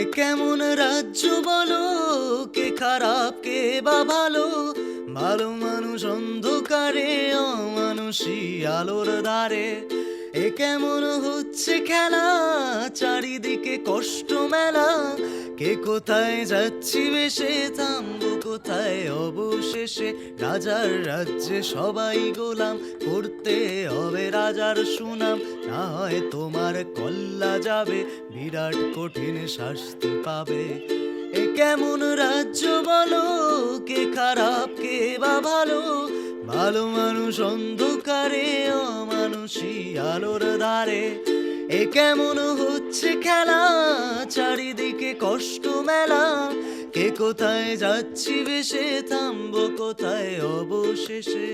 এ কেমন রাজ্য বলো, কে খারাপ কে বা ভালো? ভালো মানুষ অন্ধকারে, অমানুষী আলোর দ্বারে। এ কেমন হচ্ছে খেলা, চারিদিকে কষ্ট মেলা। কে কোথায় যাচ্ছি বেশে, থামবো কোথায় অবশেষে? রাজার রাজ্যে সবাই গোলাম, করতে হবে রাজার সুনাম। না হয় তোমার কল্লা যাবে, বিরাট কঠিন শাস্তি পাবে। এ কেমন রাজ্য বলো, কে খারাপ কে বা ভালো? ভালো মানুষ অন্ধকারে, অমানুষী আলোর দ্বারে। এ কেমন হচ্ছে খেলা, চারিদিকে কষ্ট মেলা। কে কোথায় যাচ্ছি বেশে, থামবো কোথায় অবশেষে?